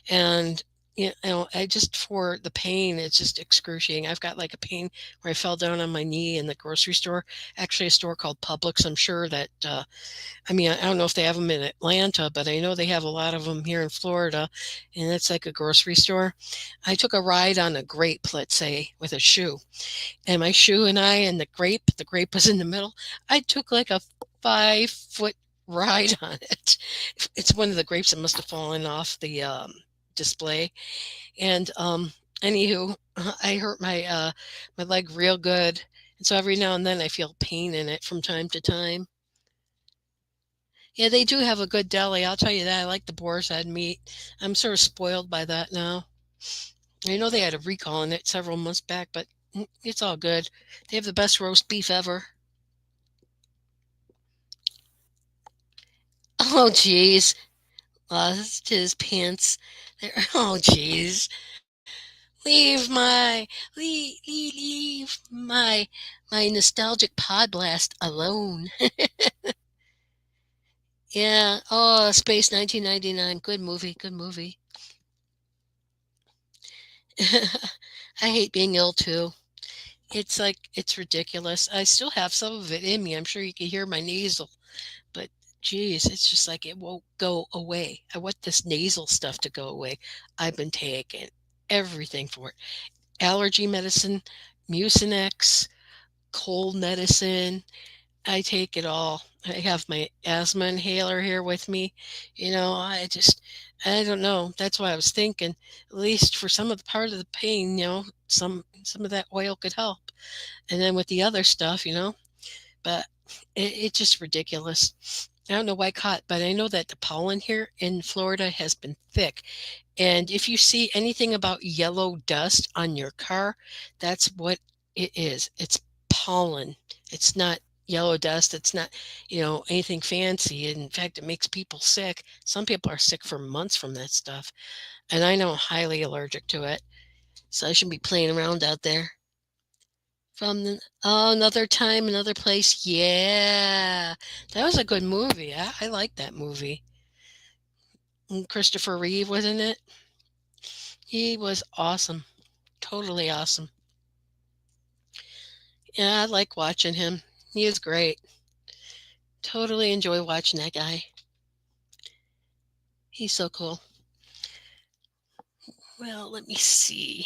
And I just for the pain, it's just excruciating. I've got like a pain where I fell down on my knee in the grocery store, actually a store called Publix. I'm sure that I mean, I don't know if they have them in Atlanta, but I know they have a lot of them here in Florida, and it's like a grocery store. I took a ride on a grape, let's say, with a shoe, and my shoe and I and the grape was in the middle. I took like a 5 foot ride on it. It's one of the grapes that must have fallen off the display. And anywho, I hurt my leg real good. And so every now and then I feel pain in it from time to time. Yeah, they do have a good deli. I'll tell you that. I like the boar's head meat. I'm sort of spoiled by that now. I know they had a recall on it several months back, but it's all good. They have the best roast beef ever. Oh, jeez. Lost his pants. There. Oh, jeez. Leave my nostalgic pod blast alone. Yeah. Oh, Space 1999. Good movie. Good movie. I hate being ill too. It's like it's ridiculous. I still have some of it in me. I'm sure you can hear my nasal, but geez, it's just like it won't go away. I want this nasal stuff to go away. I've been taking everything for it. Allergy medicine, Mucinex, cold medicine. I take it all. I have my asthma inhaler here with me. I don't know. That's why I was thinking, at least for some of the part of the pain, some of that oil could help. And then with the other stuff, but it's just ridiculous. I don't know why I caught, but I know that the pollen here in Florida has been thick. And if you see anything about yellow dust on your car, that's what it is. It's pollen. It's not yellow dust. It's not, anything fancy. In fact, it makes people sick. Some people are sick for months from that stuff. And I know I'm highly allergic to it. So I shouldn't be playing around out there. Another time, another place. Yeah. That was a good movie. I like that movie. And Christopher Reeve was in it. He was awesome. Totally awesome. Yeah, I like watching him. He is great. Totally enjoy watching that guy. He's so cool. Well, let me see.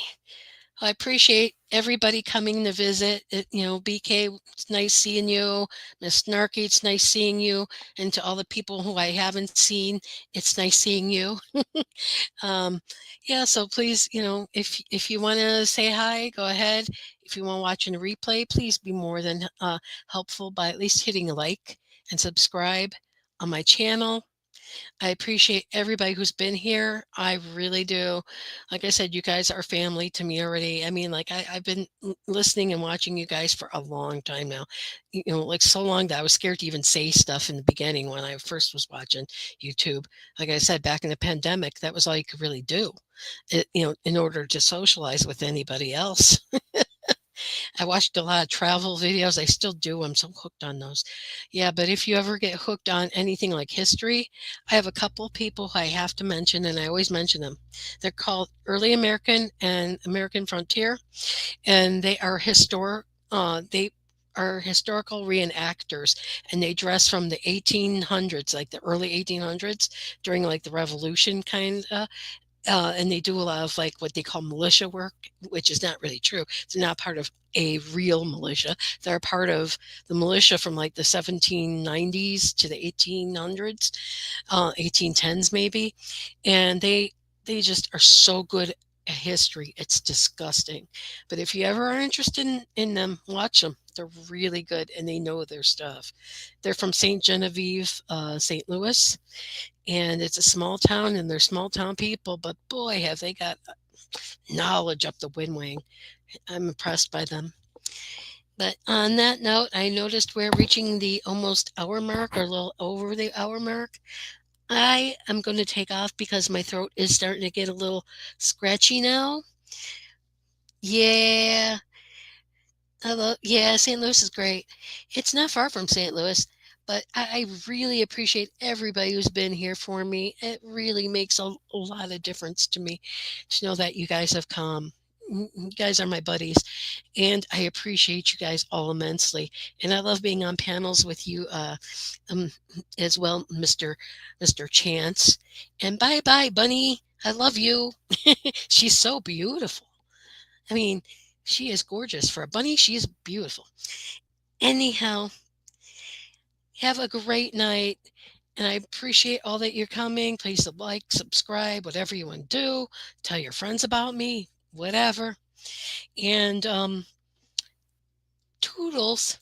I appreciate everybody coming to visit. BK, it's nice seeing you. Miss Snarky, it's nice seeing you. And to all the people who I haven't seen, it's nice seeing you. um, yeah, so please, if you want to say hi, go ahead. If you want to watch in a replay, please be more than helpful by at least hitting a like and subscribe on my channel. I appreciate everybody who's been here. I really do. Like I said, you guys are family to me already. I mean, like I've been listening and watching you guys for a long time now. Like so long that I was scared to even say stuff in the beginning when I first was watching YouTube. Like I said, back in the pandemic, that was all you could really do, in order to socialize with anybody else. I watched a lot of travel videos. I still do. I'm so hooked on those. Yeah, but if you ever get hooked on anything like history, I have a couple of people I have to mention, and I always mention them. They're called Early American and American Frontier, and they are historical reenactors, and they dress from the 1800s, like the early 1800s, during like the Revolution kind of, and they do a lot of like what they call militia work, which is not really true. It's not part of a real militia. They're part of the militia from like the 1790s to the 1800s, 1810s maybe, and they just are so good at history. It's disgusting. But if you ever are interested in them, watch them. They're really good and they know their stuff. They're from St. Genevieve, St. Louis, and it's a small town and they're small town people, but boy, have they got knowledge up the wind wing. I'm impressed by them. But on that note, I noticed we're reaching the almost hour mark or a little over the hour mark. I am going to take off because my throat is starting to get a little scratchy now. Yeah. Hello. Yeah, St. Louis is great. It's not far from St. Louis, but I really appreciate everybody who's been here for me. It really makes a lot of difference to me to know that you guys have come. You guys are my buddies, and I appreciate you guys all immensely. And I love being on panels with you um, as well, Mr. Chance. And bye bye, Bunny. I love you. She's so beautiful. I mean, she is gorgeous. For a bunny, she is beautiful. Anyhow, have a great night. And I appreciate all that you're coming. Please like, subscribe, whatever you want to do. Tell your friends about me, whatever. And toodles.